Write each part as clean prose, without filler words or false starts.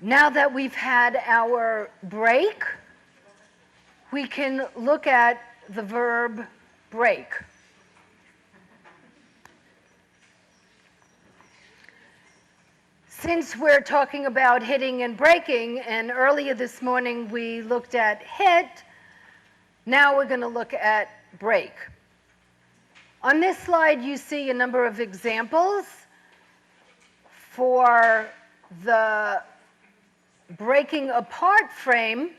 Now that we've had our break, we can look at the verb break. Since we're talking about hitting and breaking, and earlier this morning we looked at hit, now we're going to look at break. On this slide you see a number of examples for the breaking apart frame.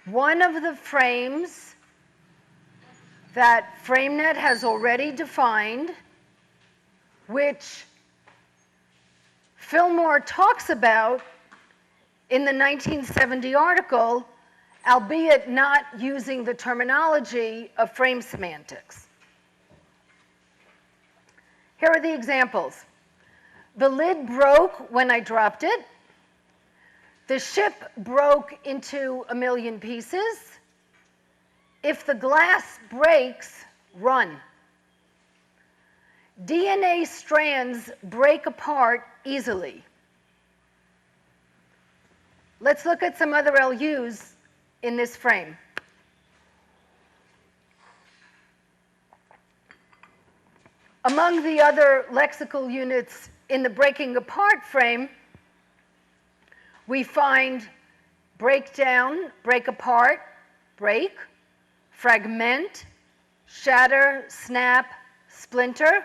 One of the frames that FrameNet has already defined, which Fillmore talks about in the 1970 article, albeit not using the terminology of frame semantics. Here are the examples. The lid broke when I dropped it. The ship broke into a million pieces. If the glass breaks, run. DNA strands break apart easily. Let's look at some other LUs in this frame. Among the other lexical units in the breaking apart frame, we find breakdown, break apart, break, fragment, shatter, snap, splinter.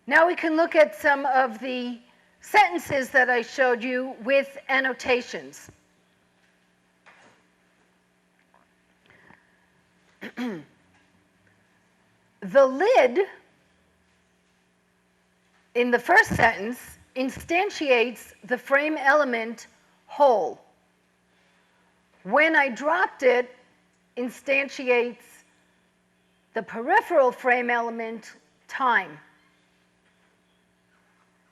Now we can look at some of the sentences that I showed you with annotations. The lid in the first sentence instantiates the frame element whole. When I dropped it, instantiates the peripheral frame element time.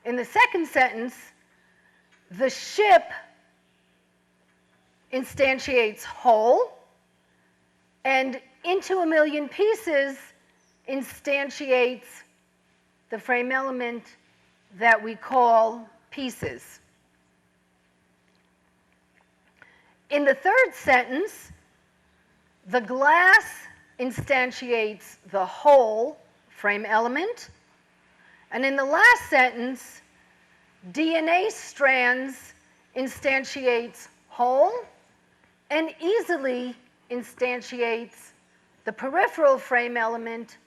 In the second sentence, the ship instantiates whole, and into a million pieces instantiates the frame element that we call pieces. In the third sentence, the glass instantiates the whole frame element. And in the last sentence, DNA strands instantiates whole and easily instantiates the peripheral frame element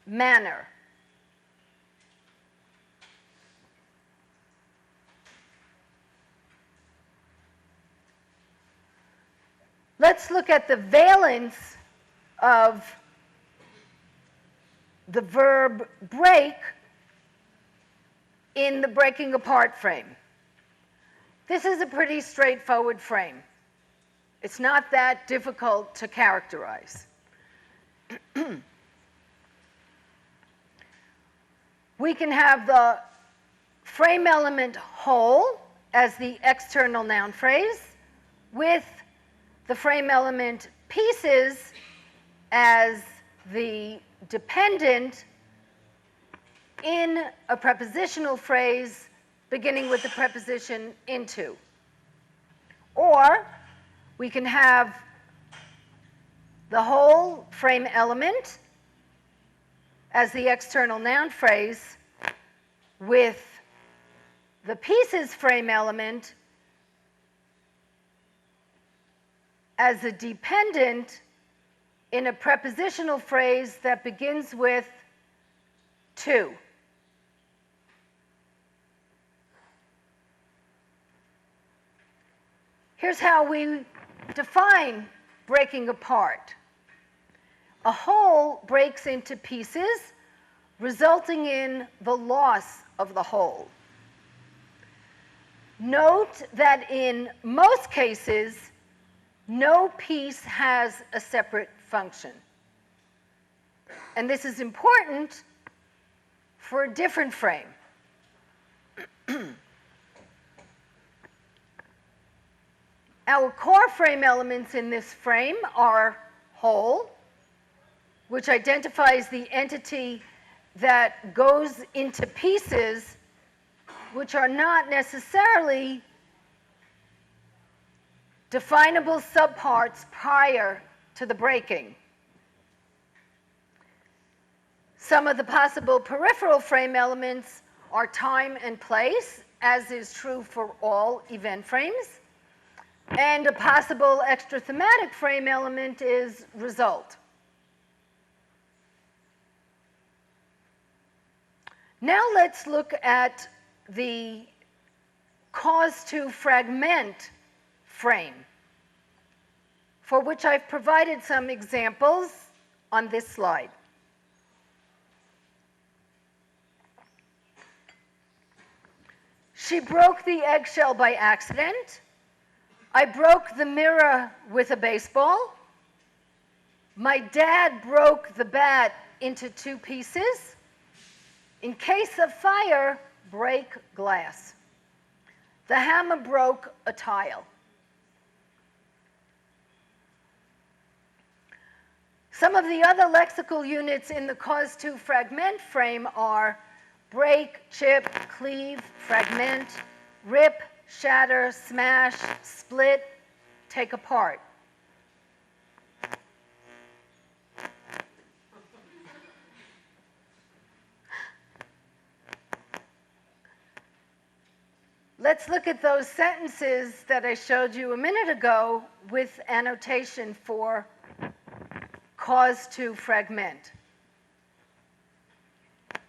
manner. Let's look at the valence of the verb break in the breaking apart frame. This is a pretty straightforward frame. It's not that difficult to characterize. We can have the frame element whole as the external noun phrase, with the frame element pieces as the dependent in a prepositional phrase beginning with the preposition into. Or we can have the whole frame element as the external noun phrase with the pieces frame element as a dependent in a prepositional phrase that begins with to. Here's how we define breaking apart. A whole breaks into pieces, resulting in the loss of the whole. Note that in most cases, no piece has a separate function. And this is important for a different frame. Our core frame elements in this frame are whole, which identifies the entity that goes into pieces which are not necessarily definable subparts prior to the breaking. Some of the possible peripheral frame elements are time and place, as is true for all event frames. And a possible extra-thematic frame element is result. Now let's look at the cause-to-fragment frame, for which I've provided some examples on this slide. She broke the eggshell by accident. I broke the mirror with a baseball. My dad broke the bat into 2 pieces. In case of fire, break glass. The hammer broke a tile. Some of the other lexical units in the cause-to-fragment frame are break, chip, cleave, fragment, rip, shatter, smash, split, take apart. Let's look at those sentences that I showed you a minute ago with annotation for cause-to-fragment.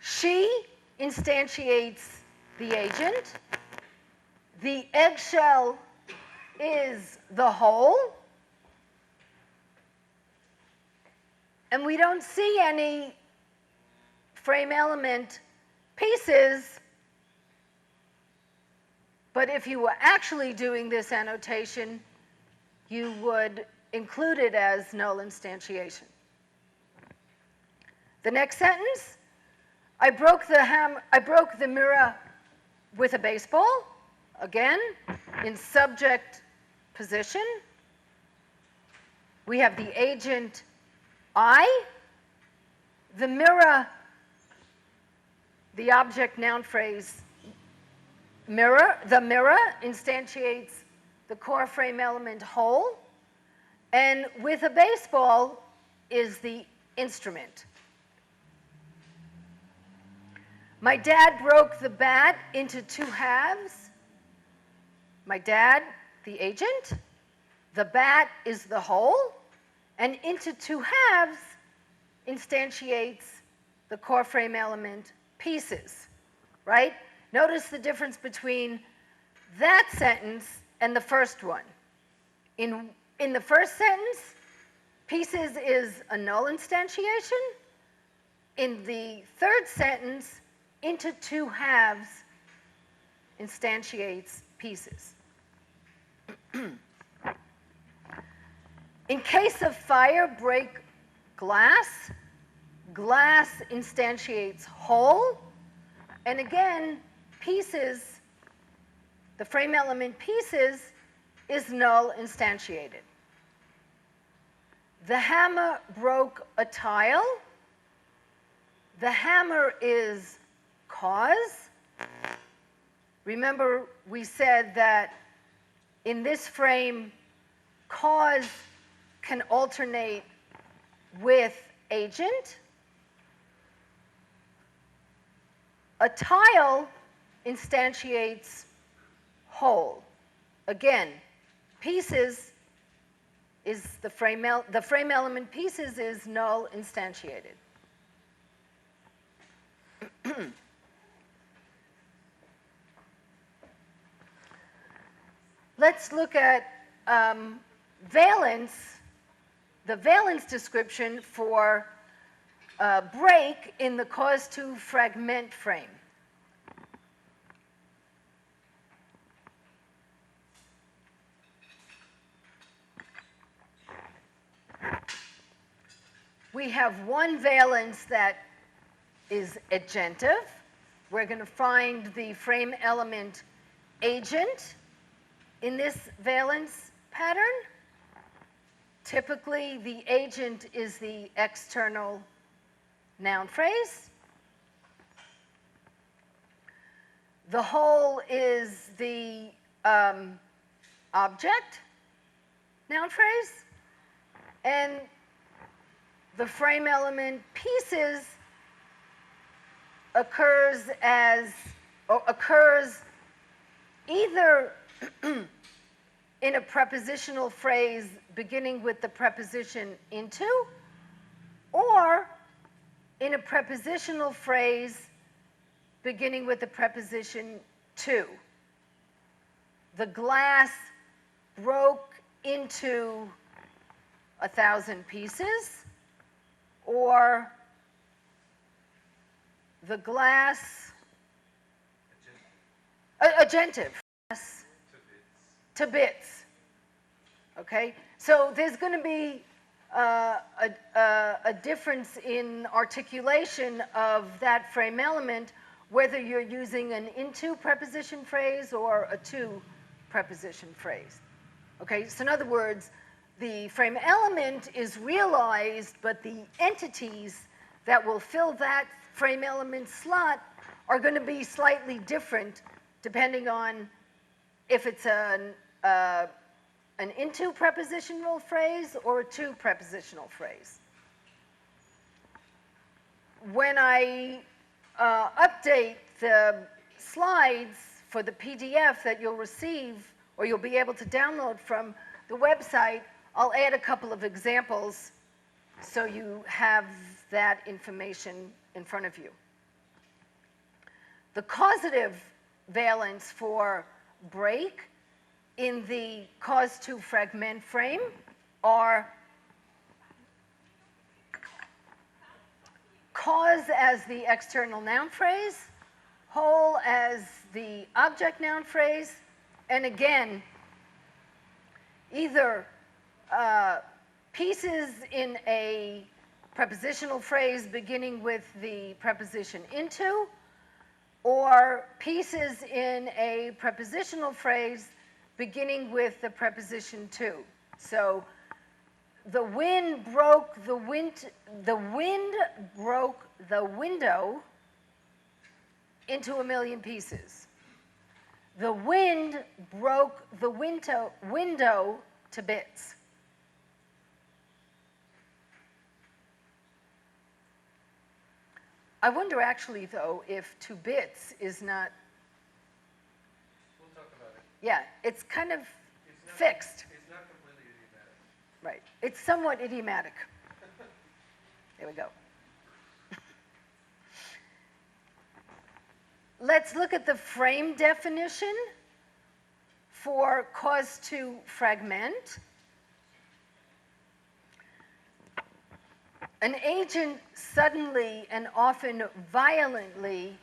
She instantiates the agent. The eggshell is the whole. And we don't see any frame element pieces, but if you were actually doing this annotation, you would include it as null instantiation. The next sentence, I broke the mirror with a baseball, again, in subject position. We have the agent I, the mirror, the object noun phrase mirror, the mirror instantiates the core frame element whole, and with a baseball is the instrument. My dad broke the bat into 2 halves. My dad, the agent, the bat is the whole, and into 2 halves instantiates the core frame element pieces, right? Notice the difference between that sentence and the first one. In the first sentence, pieces is a null instantiation. In the third sentence, into 2 halves instantiates pieces. In case of fire, break glass. Glass instantiates whole. And again, pieces, the frame element pieces, is null instantiated. The hammer broke a tile. The hammer is cause. Remember, we said that in this frame, cause can alternate with agent. A tile instantiates whole. Again, pieces is the frame element pieces is null instantiated. Let's look at valence, the valence description for break in the cause-to-fragment frame. We have one valence that is agentive. We're going to find the frame element agent in this valence pattern. Typically, the agent is the external noun phrase. The whole is the object, noun phrase, and the frame element pieces occurs either in a prepositional phrase beginning with the preposition into, or in a prepositional phrase beginning with the preposition to. The glass broke into 1,000 pieces, or the glass, agentive, to bits. Okay, so there's going to be a difference in articulation of that frame element, whether you're using an into preposition phrase or a to preposition phrase. Okay, so in other words, the frame element is realized, but the entities that will fill that frame element slot are going to be slightly different depending on if it's an into prepositional phrase or a to prepositional phrase. When I update the slides for the PDF that you'll receive or you'll be able to download from the website, I'll add a couple of examples so you have that information in front of you. The causative valence for break in the cause to fragment frame are cause as the external noun phrase, whole as the object noun phrase, and again, either pieces in a prepositional phrase beginning with the preposition into, or pieces in a prepositional phrase beginning with the preposition to. So the wind broke the broke the window into 1,000,000 pieces. The wind broke the window to bits. I wonder actually, though, if to bits is not. We'll talk about it. Yeah, it's kind of fixed. It's not completely idiomatic. Right. It's somewhat idiomatic. There we go. Let's look at the frame definition for cause to fragment. An agent suddenly and often violently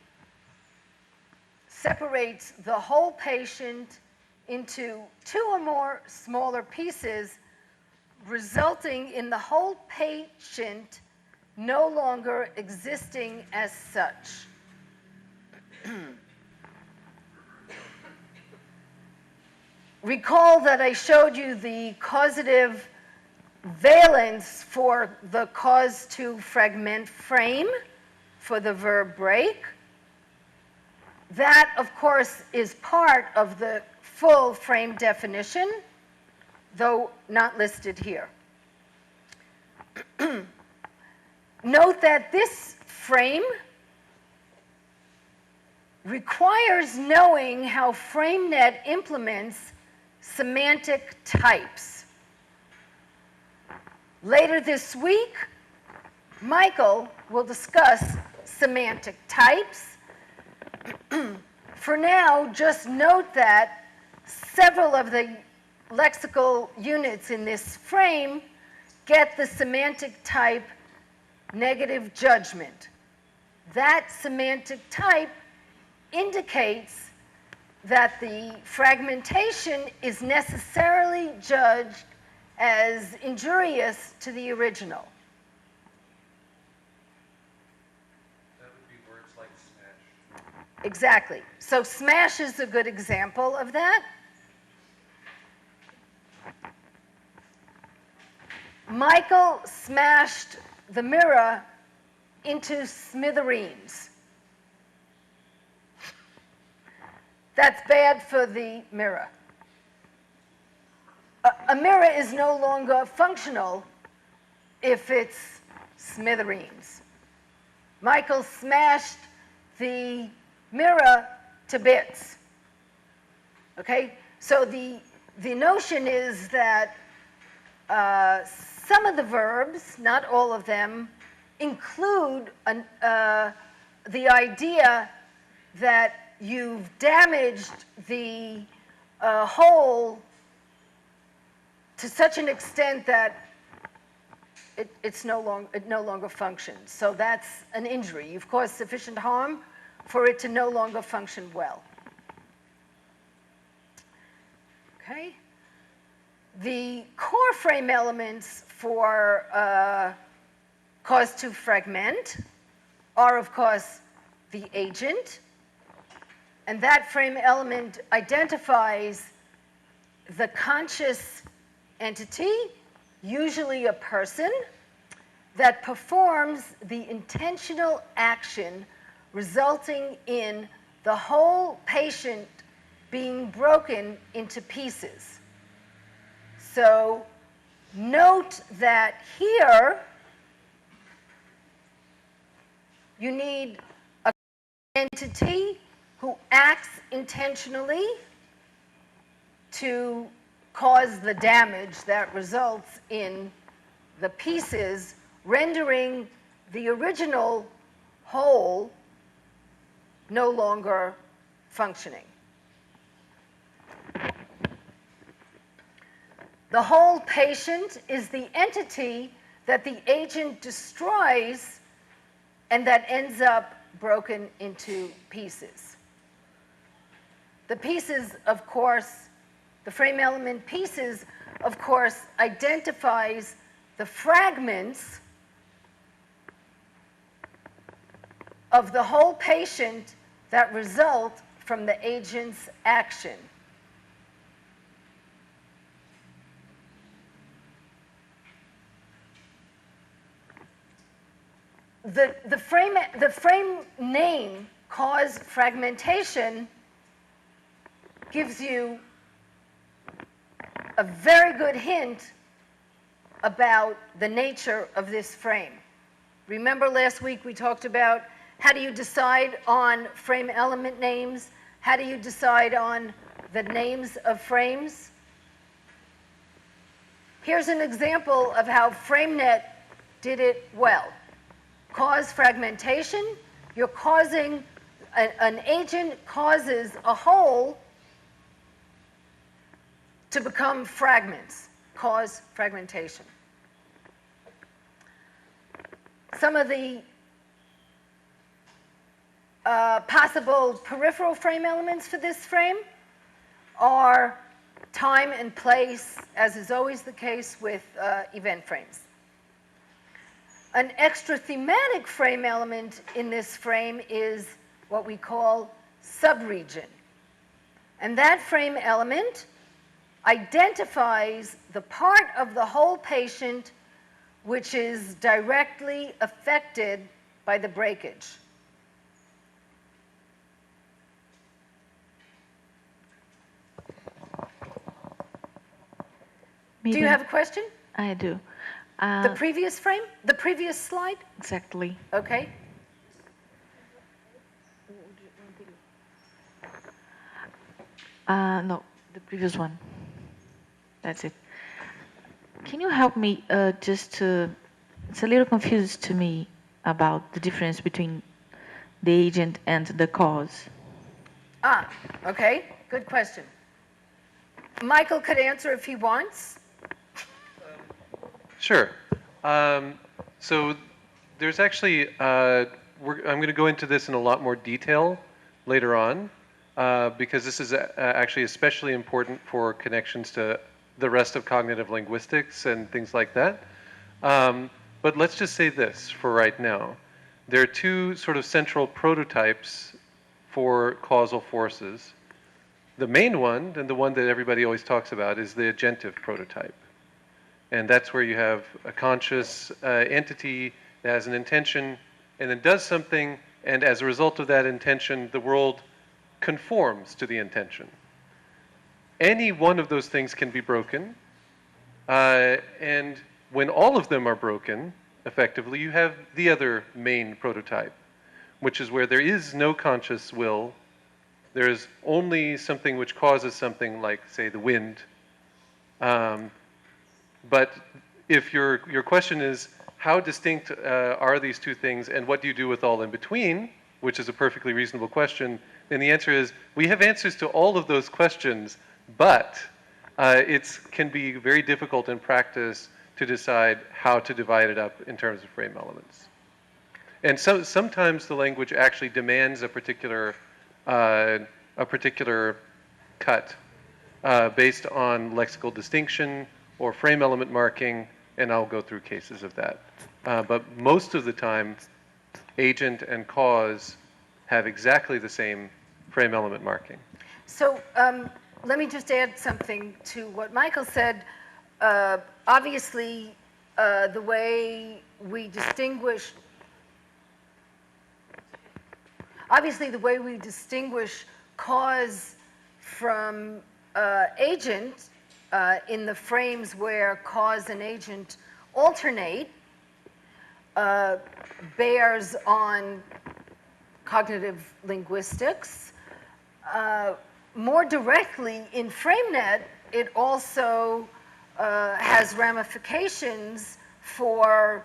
separates the whole patient into 2 or more smaller pieces, resulting in the whole patient no longer existing as such. Recall that I showed you the causative valence for the cause to fragment frame for the verb break. That, of course, is part of the full frame definition, though not listed here. Note that this frame requires knowing how FrameNet implements semantic types. Later this week, Michael will discuss semantic types. For now, just note that several of the lexical units in this frame get the semantic type negative judgment. That semantic type indicates that the fragmentation is necessarily judged as injurious to the original. That would be words like smash. Exactly. So smash is a good example of that. Michael smashed the mirror into smithereens. That's bad for the mirror. A mirror is no longer functional if it's smithereens. Michael smashed the mirror to bits. Okay? So the notion is that some of the verbs, not all of them, include the idea that you've damaged the whole to such an extent that it no longer functions. So that's an injury. You've caused sufficient harm for it to no longer function well. Okay? The core frame elements for cause to fragment are, of course, the agent. And that frame element identifies the conscious entity, usually a person, that performs the intentional action resulting in the whole patient being broken into pieces. So note that here you need an entity who acts intentionally to cause the damage that results in the pieces rendering the original whole no longer functioning. The whole patient is the entity that the agent destroys and that ends up broken into pieces. The pieces, of course, the frame element pieces, of course, identifies the fragments of the whole patient that result from the agent's action. The frame name, cause fragmentation, gives you a very good hint about the nature of this frame. Remember last week we talked about how do you decide on frame element names? How do you decide on the names of frames? Here's an example of how FrameNet did it well. Cause fragmentation, you're causing, an agent causes a whole to become fragments, cause fragmentation. Some of the possible peripheral frame elements for this frame are time and place, as is always the case with event frames. An extra thematic frame element in this frame is what we call subregion. And that frame element identifies the part of the whole patient which is directly affected by the breakage. Do you have a question? I do. The previous frame? The previous slide? Exactly. Okay. No, the previous one. That's it. Can you help me it's a little confused to me about the difference between the agent and the cause. Okay. Good question. Michael could answer if he wants. Sure. So there's actually, I'm going to go into this in a lot more detail later on, because this is actually especially important for connections to the rest of cognitive linguistics and things like that. But let's just say this for right now. There are two sort of central prototypes for causal forces. The main one, and the one that everybody always talks about, is the agentive prototype. And that's where you have a conscious entity that has an intention and then does something, and as a result of that intention, the world conforms to the intention. Any one of those things can be broken, and when all of them are broken, effectively, you have the other main prototype, which is where there is no conscious will. There is only something which causes something like, say, the wind. But if your question is, how distinct are these two things, and what do you do with all in between, which is a perfectly reasonable question, then the answer is, we have answers to all of those questions, but it can be very difficult in practice to decide how to divide it up in terms of frame elements. And so sometimes the language actually demands a particular cut based on lexical distinction or frame element marking, and I'll go through cases of that. But most of the time, agent and cause have exactly the same frame element marking. So let me just add something to what Michael said. Obviously, the way we distinguish cause from agent in the frames where cause and agent alternate bears on cognitive linguistics. More directly, in FrameNet, it also has ramifications for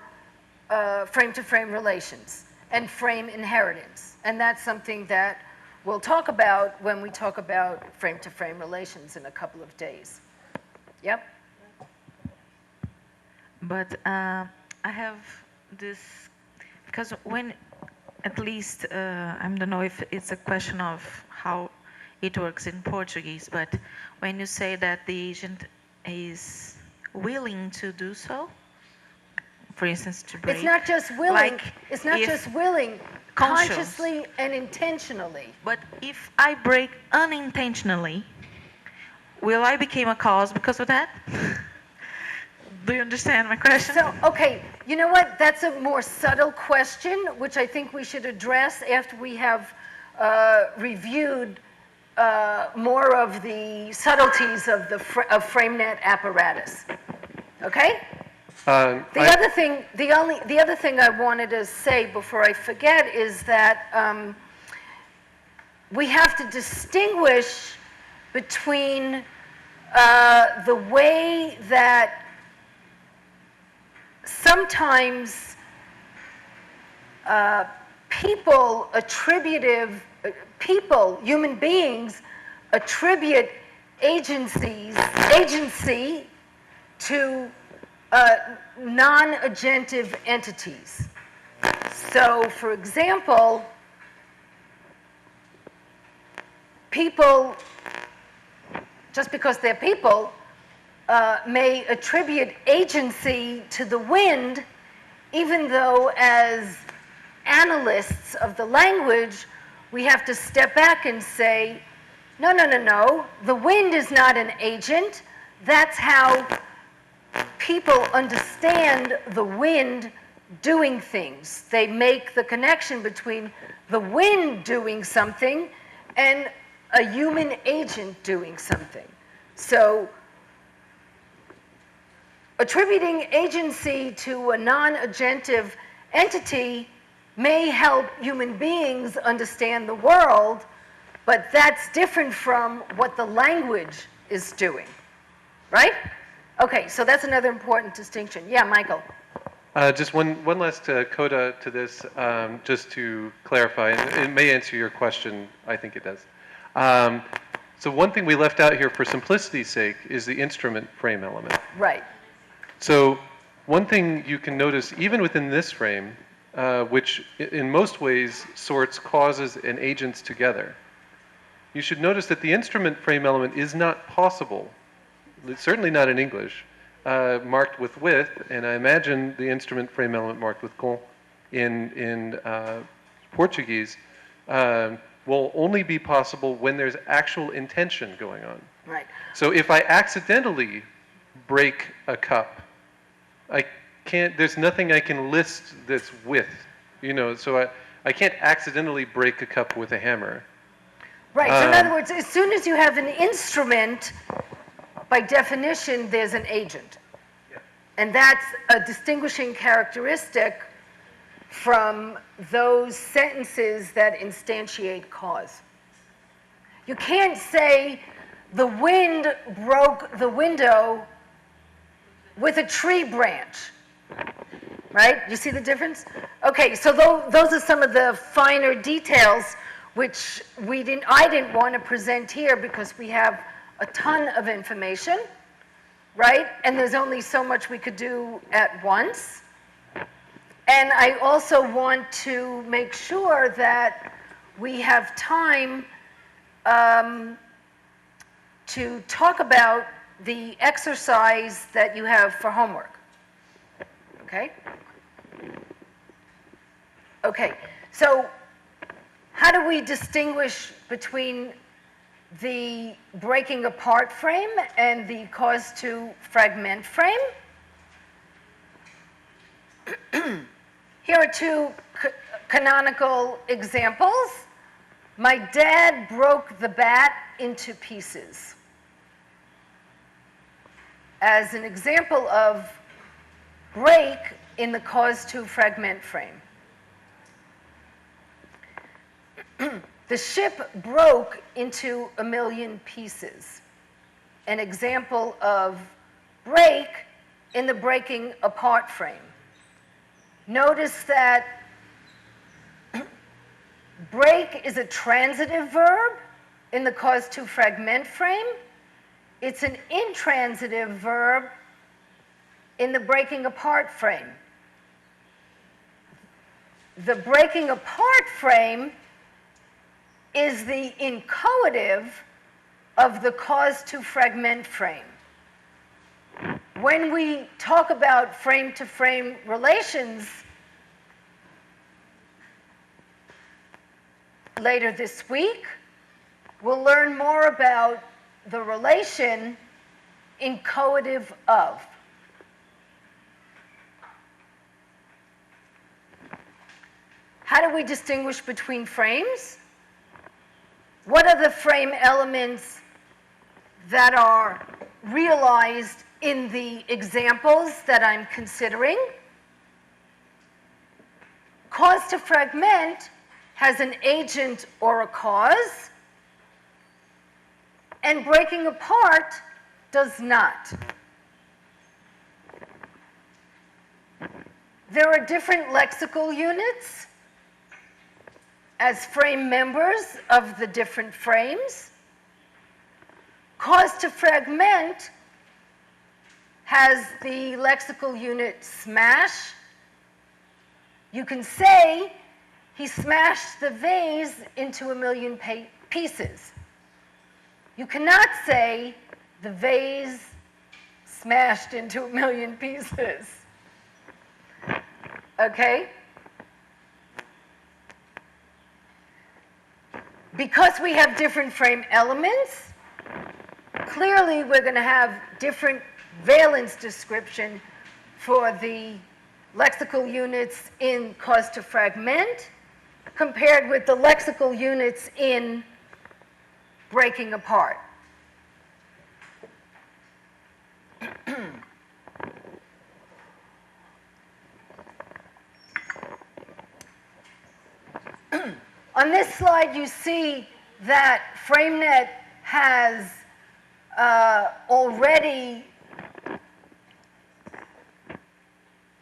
frame-to-frame relations and frame inheritance. And that's something that we'll talk about when we talk about frame-to-frame relations in a couple of days. Yep? But I have this, because when, at least, I don't know if it's a question of how it works in Portuguese, but when you say that the agent is willing to do so, for instance, to break. It's not just willing, like it's not just willing, consciously and intentionally. But if I break unintentionally, will I become a cause because of that? Do you understand my question? So, okay, you know what? That's a more subtle question, which I think we should address after we have reviewed more of the subtleties of the FrameNet apparatus. Okay? The other thing I wanted to say before I forget is that we have to distinguish between the way that sometimes human beings attribute agency to non-agentive entities. So, for example, people, just because they're people, may attribute agency to the wind, even though as analysts of the language, we have to step back and say, no, the wind is not an agent. That's how people understand the wind doing things. They make the connection between the wind doing something and a human agent doing something. So, attributing agency to a non-agentive entity may help human beings understand the world, but that's different from what the language is doing, right? Okay, so that's another important distinction. Yeah, Michael. Just one last coda to this, just to clarify, and it may answer your question. I think it does. So one thing we left out here for simplicity's sake is the instrument frame element. Right. So one thing you can notice, even within this frame, which in most ways sorts causes and agents together, you should notice that the instrument frame element is not possible, certainly not in English, marked with and I imagine the instrument frame element marked with com in Portuguese will only be possible when there's actual intention going on. Right. So if I accidentally break a cup, there's nothing I can list that's with, so I can't accidentally break a cup with a hammer. Right, so in other words, as soon as you have an instrument, by definition, there's an agent. And that's a distinguishing characteristic from those sentences that instantiate cause. You can't say the wind broke the window with a tree branch, right? You see the difference? Okay, so those are some of the finer details which I didn't want to present here because we have a ton of information, right? And there's only so much we could do at once. And I also want to make sure that we have time to talk about the exercise that you have for homework. Okay? Okay, so how do we distinguish between the breaking apart frame and the cause to fragment frame? Here are two canonical examples. My dad broke the bat into pieces. As an example of break in the cause to fragment frame. The ship broke into a million pieces. An example of break in the breaking apart frame. Notice that break is a transitive verb in the cause to fragment frame. It's an intransitive verb in the breaking apart frame. The breaking apart frame is the inchoative of the cause to fragment frame. When we talk about frame-to-frame relations later this week, we'll learn more about the relation inchoative of. How do we distinguish between frames? What are the frame elements that are realized in the examples that I'm considering? Cause to fragment has an agent or a cause, and breaking apart does not. There are different lexical units as frame members of the different frames. Cause to fragment has the lexical unit smash. You can say he smashed the vase into a million pieces. You cannot say the vase smashed into a million pieces. Okay? Because we have different frame elements, clearly we're going to have different valence description for the lexical units in cause to fragment compared with the lexical units in breaking apart. On this slide, you see that FrameNet has already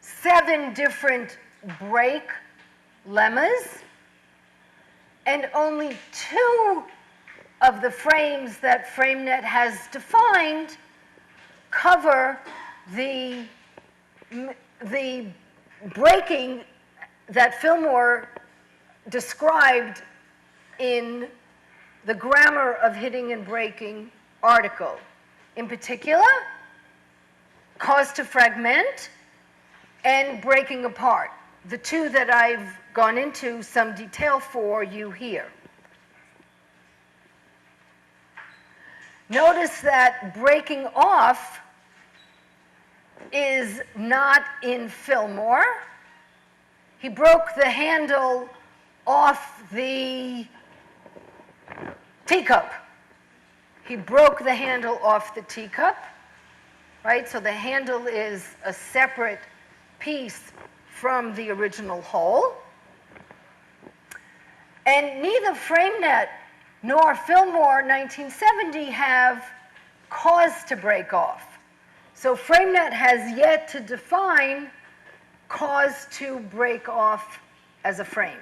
7 different break lemmas, and only 2 of the frames that FrameNet has defined cover the breaking that Fillmore described in the grammar of hitting and breaking article. In particular, cause to fragment and breaking apart, the 2 that I've gone into some detail for you here. Notice that breaking off is not in Fillmore. He broke the handle off the Teacup. He broke the handle off the teacup, right? So the handle is a separate piece from the original whole. And neither FrameNet nor Fillmore 1970 have cause to break off. So FrameNet has yet to define cause to break off as a frame.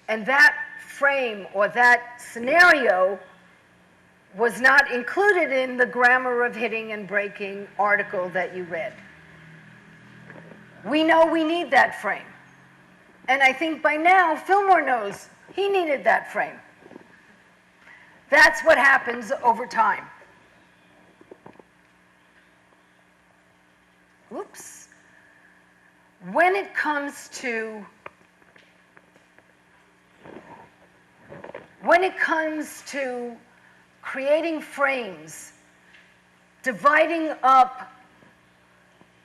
And that frame or that scenario was not included in the grammar of hitting and breaking article that you read. We know we need that frame. And I think by now, Fillmore knows he needed that frame. That's what happens over time. Whoops. When it comes to creating frames, dividing up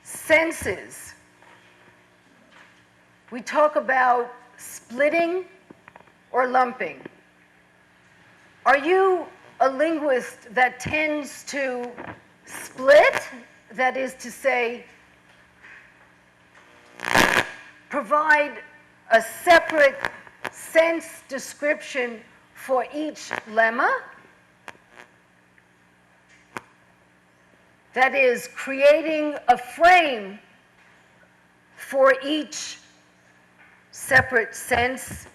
senses, we talk about splitting or lumping. Are you a linguist that tends to split? That is to say, provide a separate sense description for each lemma? That is, creating a frame for each separate sense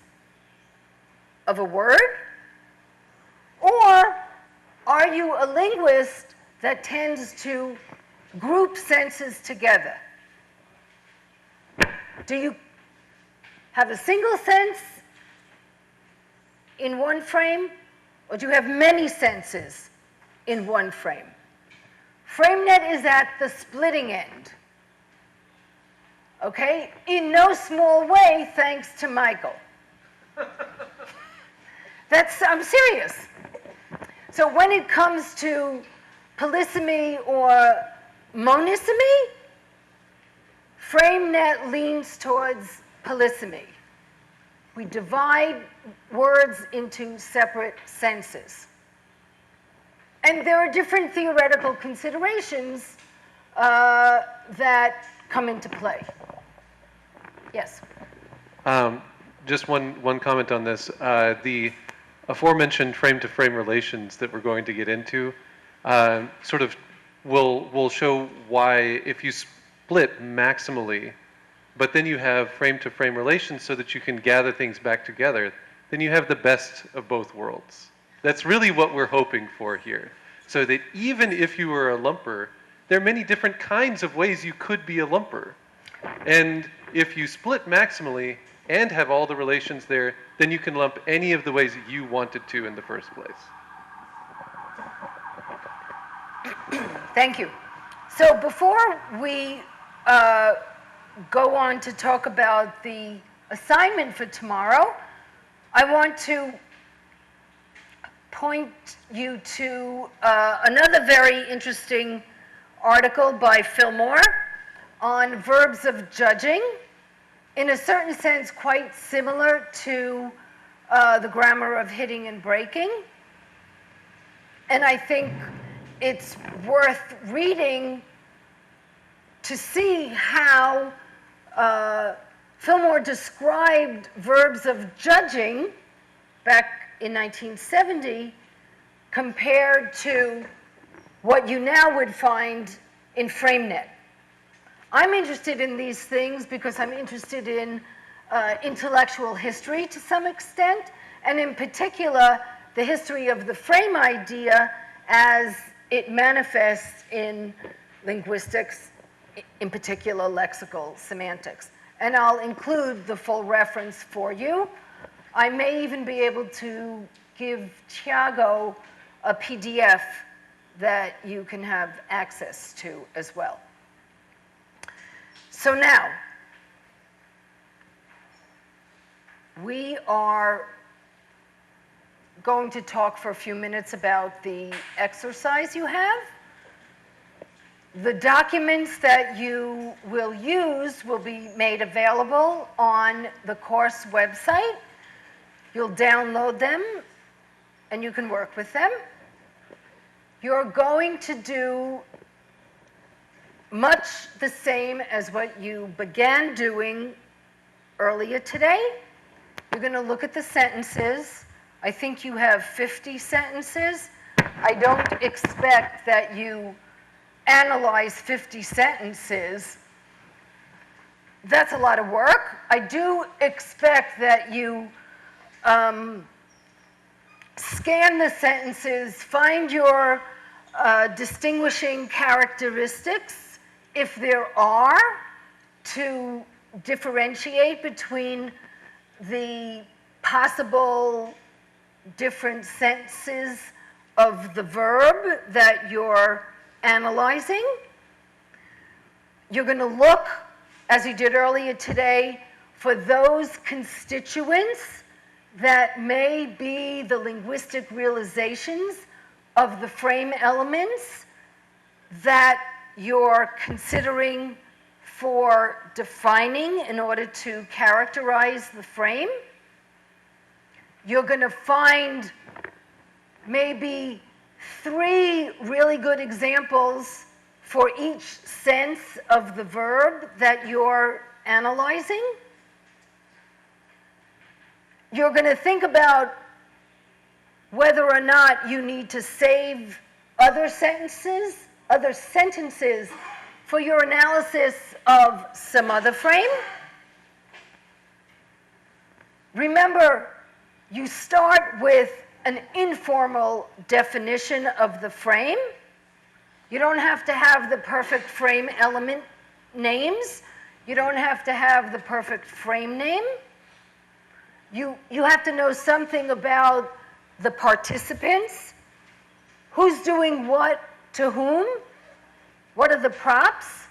of a word? Or are you a linguist that tends to group senses together? Do you have a single sense in one frame, or do you have many senses in one frame? FrameNet is at the splitting end. Okay? In no small way, thanks to Michael. I'm serious. So when it comes to polysemy or monosemy, FrameNet leans towards polysemy. We divide words into separate senses. And there are different theoretical considerations that come into play. Yes? Just one comment on this. The aforementioned frame-to-frame relations that we're going to get into sort of will show why if you split maximally, but then you have frame-to-frame relations so that you can gather things back together, then you have the best of both worlds. That's really what we're hoping for here. So that even if you were a lumper, there are many different kinds of ways you could be a lumper. And if you split maximally and have all the relations there, then you can lump any of the ways that you wanted to in the first place. Thank you. So before we go on to talk about the assignment for tomorrow, I want to point you to another very interesting article by Fillmore on verbs of judging, in a certain sense quite similar to the grammar of hitting and breaking. And I think it's worth reading to see how Fillmore described verbs of judging back in 1970 compared to what you now would find in FrameNet. I'm interested in these things because I'm interested in intellectual history to some extent, and in particular, the history of the frame idea as it manifests in linguistics, in particular lexical semantics. And I'll include the full reference for you. I may even be able to give Tiago a PDF that you can have access to as well. So now, we are going to talk for a few minutes about the exercise you have. The documents that you will use will be made available on the course website. You'll download them, and you can work with them. You're going to do much the same as what you began doing earlier today. You're going to look at the sentences. I think you have 50 sentences. I don't expect that you analyze 50 sentences. That's a lot of work. I do expect that you scan the sentences, find your distinguishing characteristics, if there are, to differentiate between the possible different senses of the verb that you're analyzing. You're going to look, as you did earlier today, for those constituents that may be the linguistic realizations of the frame elements that you're considering for defining in order to characterize the frame. You're going to find maybe 3 really good examples for each sense of the verb that you're analyzing. You're going to think about whether or not you need to save other sentences for your analysis of some other frame. Remember, you start with an informal definition of the frame. You don't have to have the perfect frame element names. You don't have to have the perfect frame name. You have to know something about the participants, who's doing what to whom, what are the props,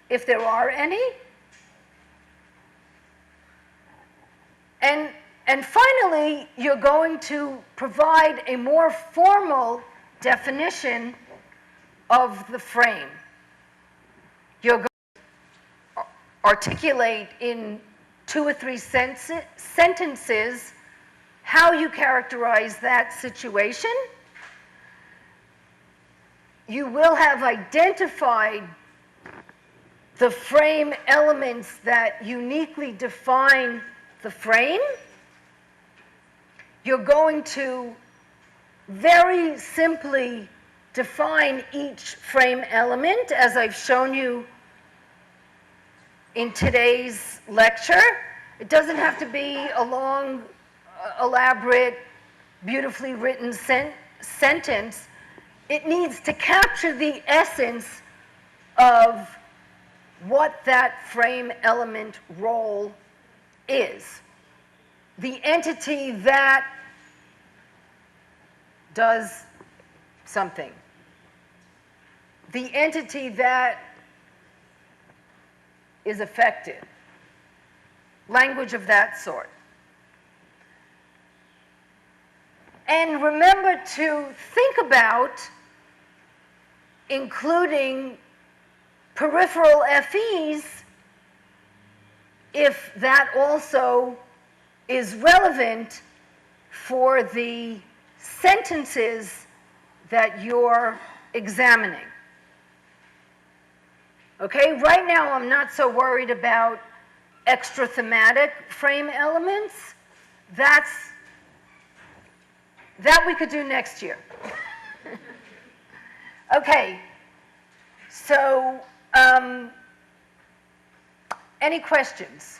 if there are any. And finally, you're going to provide a more formal definition of the frame. You're going to articulate in 2 or 3 sentences how you characterize that situation. You will have identified the frame elements that uniquely define the frame. You're going to very simply define each frame element, as I've shown you in today's lecture. It doesn't have to be a long, elaborate, beautifully written sentence. It needs to capture the essence of what that frame element role is. The entity that does something. The entity that is affected. Language of that sort. And remember to think about including peripheral FEs if that also is relevant for the sentences that you're examining. Okay, right now I'm not so worried about extra thematic frame elements. That we could do next year. Okay, so any questions?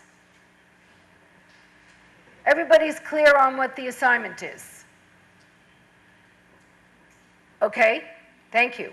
Everybody's clear on what the assignment is? Okay, thank you.